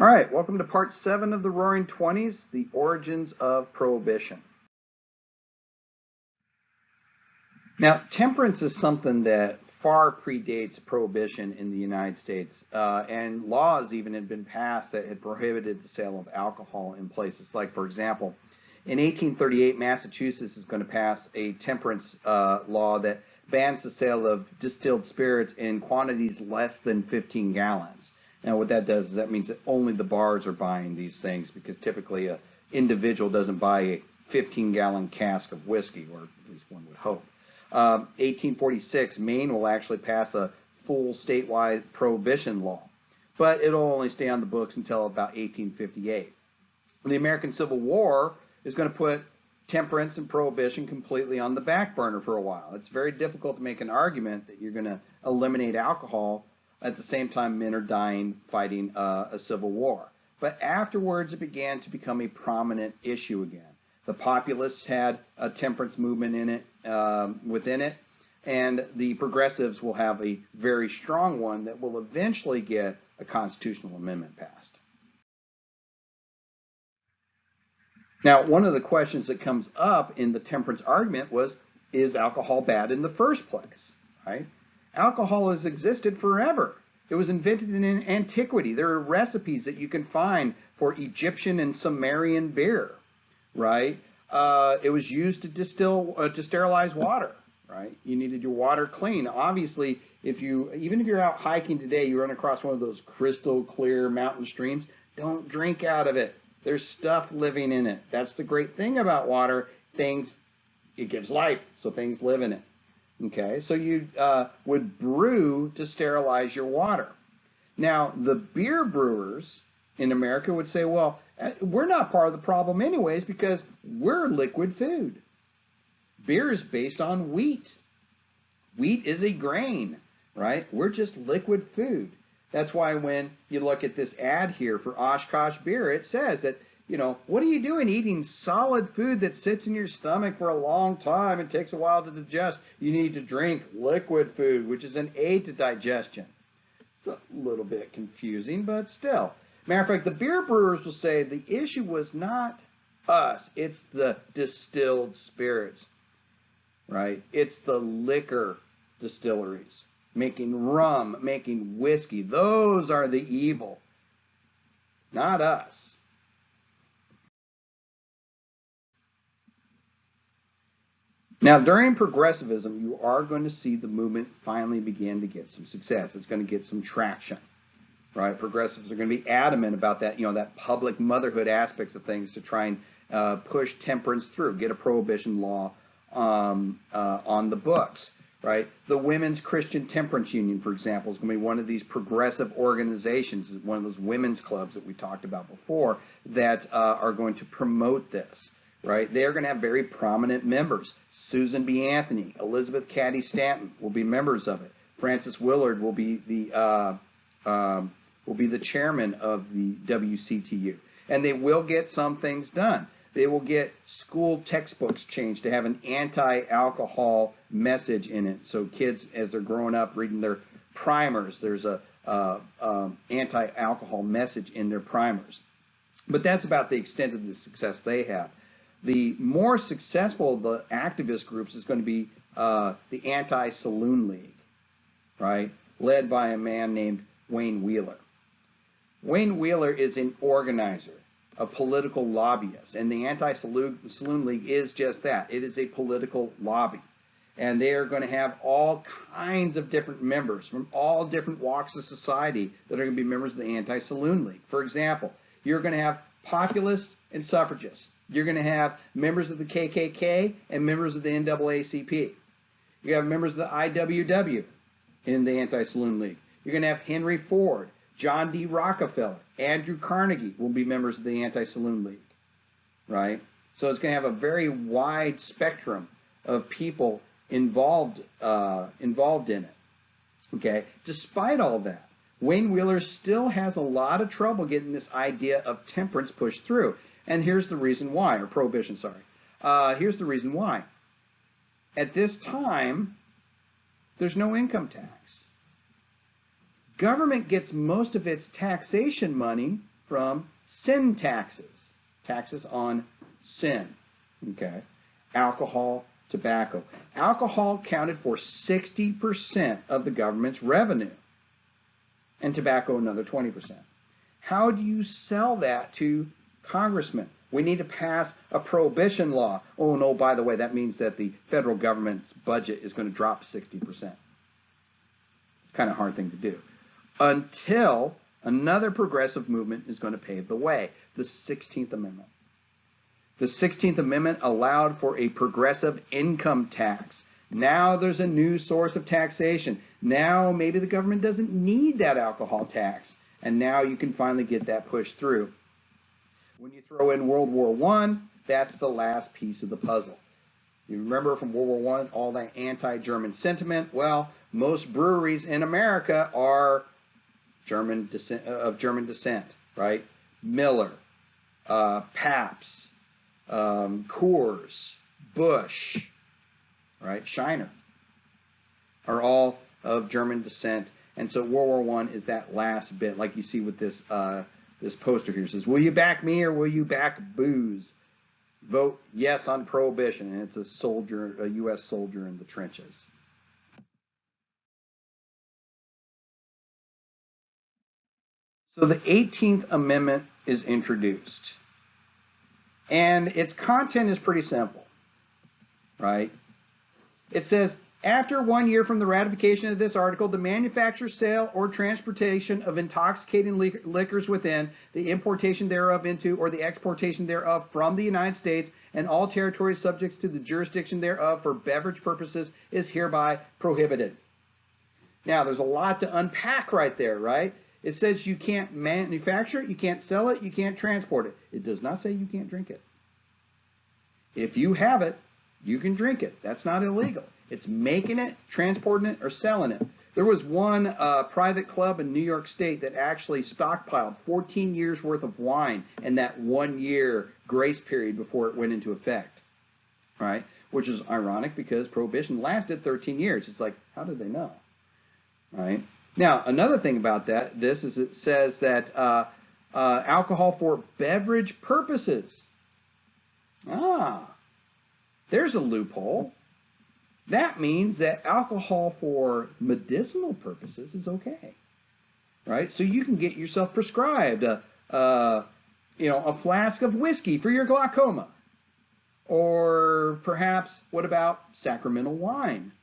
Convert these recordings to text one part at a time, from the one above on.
All right, welcome to part 7 of the Roaring Twenties, the origins of Prohibition. Now, temperance is something that far predates Prohibition in the United States, and laws even had been passed that had prohibited the sale of alcohol in places. Like, for example, in 1838, Massachusetts is going to pass a temperance law that bans the sale of distilled spirits in quantities less than 15 gallons. Now, what that does is that means that only the bars are buying these things, because typically an individual doesn't buy a 15-gallon cask of whiskey, or at least one would hope. 1846, Maine will actually pass a full statewide prohibition law, but it'll only stay on the books until about 1858. The American Civil War is going to put temperance and prohibition completely on the back burner for a while. It's very difficult to make an argument that you're going to eliminate alcohol at the same time men are dying fighting a civil war. But afterwards, it began to become a prominent issue again. The populists had a temperance movement in it, within it, and the progressives will have a very strong one that will eventually get a constitutional amendment passed. Now, one of the questions that comes up in the temperance argument was, is alcohol bad in the first place, right? Alcohol has existed forever. It was invented in antiquity. There are recipes that you can find for Egyptian and Sumerian beer, right? It was used to sterilize water, right? You needed your water clean. Obviously, even if you're out hiking today, you run across one of those crystal clear mountain streams, don't drink out of it. There's stuff living in it. That's the great thing about water. It gives life, so things live in it. Okay, so you would brew to sterilize your water. Now, the beer brewers in America would say, well, we're not part of the problem anyways because we're liquid food. Beer is based on wheat. Wheat is a grain, right? We're just liquid food. That's why when you look at this ad here for Oshkosh beer, it says that, what are you doing eating solid food that sits in your stomach for a long time and takes a while to digest? You need to drink liquid food, which is an aid to digestion. It's a little bit confusing, but still. Matter of fact, the beer brewers will say the issue was not us. It's the distilled spirits, right? It's the liquor distilleries making rum, making whiskey. Those are the evil, not us. Now, during progressivism, you are going to see the movement finally begin to get some success. It's going to get some traction, right? Progressives are going to be adamant about that, that public motherhood aspects of things to try and push temperance through, get a prohibition law on the books, right? The Women's Christian Temperance Union, for example, is going to be one of these progressive organizations, one of those women's clubs that we talked about before that are going to promote this. Right, they are going to have very prominent members. Susan B. Anthony, Elizabeth Cady Stanton will be members of it. Frances Willard will be the chairman of the WCTU, and they will get some things done. They will get school textbooks changed to have an anti-alcohol message in it, so kids, as they're growing up reading their primers, there's a anti-alcohol message in their primers. But that's about the extent of the success they have. The more successful of the activist groups is going to be the Anti-Saloon League, right, led by a man named Wayne Wheeler. Wayne Wheeler is an organizer, a political lobbyist, and the Anti-Saloon League is just that. It is a political lobby, and they are going to have all kinds of different members from all different walks of society that are going to be members of the Anti-Saloon League. For example, you're going to have populists and suffragists. You're going to have members of the KKK and members of the NAACP. You have members of the IWW in the Anti-Saloon League. You're going to have Henry Ford, John D. Rockefeller, Andrew Carnegie will be members of the Anti-Saloon League, right? So it's going to have a very wide spectrum of people involved in it, okay? Despite all that, Wayne Wheeler still has a lot of trouble getting this idea of temperance pushed through. And here's the reason why, or prohibition, sorry. Here's the reason why. At this time, there's no income tax. Government gets most of its taxation money from sin taxes, taxes on sin, okay? Alcohol, tobacco. Alcohol accounted for 60% of the government's revenue, and tobacco another 20%. How do you sell that to congressmen? We need to pass a prohibition law. Oh, no, by the way, that means that the federal government's budget is going to drop 60%. It's kind of a hard thing to do. Until another progressive movement is going to pave the way, the 16th Amendment. The 16th Amendment allowed for a progressive income tax. Now there's a new source of taxation. Now maybe the government doesn't need that alcohol tax. And now you can finally get that pushed through. When you throw in World War I, that's the last piece of the puzzle. You remember from World War I, all that anti-German sentiment? Well, most breweries in America are of German descent, right? Miller, Pabst, Coors, Busch, right? Shiner are all of German descent. And so World War I is that last bit, like you see with this this poster here. It says, will you back me or will you back booze? Vote yes on prohibition. And it's a soldier, a U.S. soldier in the trenches. So the 18th Amendment is introduced. And its content is pretty simple, right? It says, after 1 year from the ratification of this article, the manufacture, sale, or transportation of intoxicating liquors within, the importation thereof into, or the exportation thereof from the United States and all territories subject to the jurisdiction thereof for beverage purposes is hereby prohibited. Now, there's a lot to unpack right there, right? It says you can't manufacture it, you can't sell it, you can't transport it. It does not say you can't drink it. If you have it, you can drink it. That's not illegal. It's making it, transporting it, or selling it. There was one private club in New York State that actually stockpiled 14 years worth of wine in that 1 year grace period before it went into effect, right? Which is ironic because Prohibition lasted 13 years. It's like, how did they know, right? Now, another thing about this is it says that alcohol for beverage purposes. There's a loophole. That means that alcohol for medicinal purposes is okay, right? So you can get yourself prescribed a flask of whiskey for your glaucoma, or perhaps what about sacramental wine?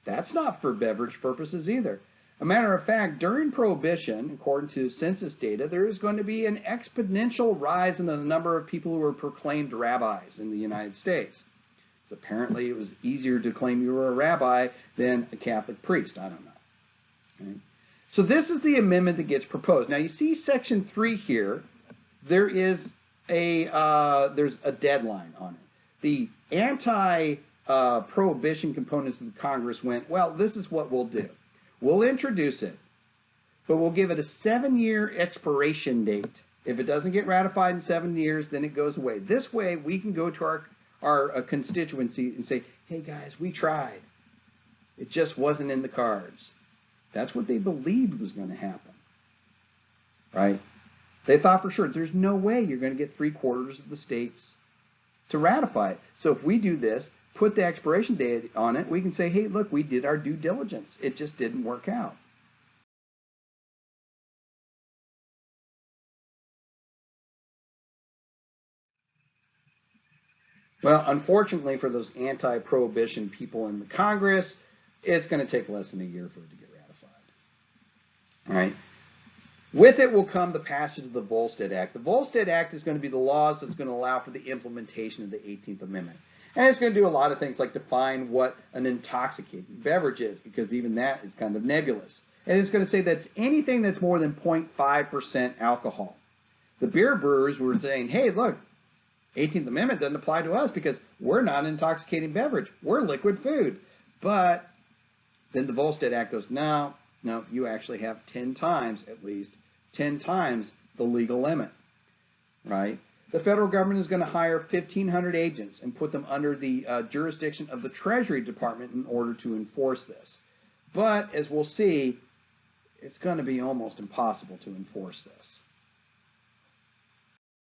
That's not for beverage purposes either. A matter of fact, during Prohibition, according to census data, there is going to be an exponential rise in the number of people who are proclaimed rabbis in the United States. So apparently it was easier to claim you were a rabbi than a Catholic priest. I don't know. Okay. So this is the amendment that gets proposed. Now you see section 3 here. There's a deadline on it. The anti-prohibition components of the Congress went, well, this is what we'll do. We'll introduce it, but we'll give it a 7-year expiration date. If it doesn't get ratified in 7 years, then it goes away. This way, we can go to our constituency and say, hey guys, we tried. It just wasn't in the cards. That's what they believed was going to happen, right? They thought for sure, there's no way you're going to get 3/4 of the states to ratify it. So if we do this, put the expiration date on it, we can say, hey, look, we did our due diligence. It just didn't work out. Well, unfortunately for those anti-prohibition people in the Congress, it's going to take less than a year for it to get ratified. All right. With it will come the passage of the Volstead Act. The Volstead Act is going to be the laws that's going to allow for the implementation of the 18th Amendment. And it's going to do a lot of things like define what an intoxicating beverage is, because even that is kind of nebulous. And it's going to say that's anything that's more than 0.5% alcohol. The beer brewers were saying, hey, look, 18th Amendment doesn't apply to us because we're not an intoxicating beverage. We're liquid food. But then the Volstead Act goes, no, you actually have 10 times, at least, 10 times the legal limit, right? The federal government is going to hire 1,500 agents and put them under the jurisdiction of the Treasury Department in order to enforce this. But as we'll see, it's going to be almost impossible to enforce this.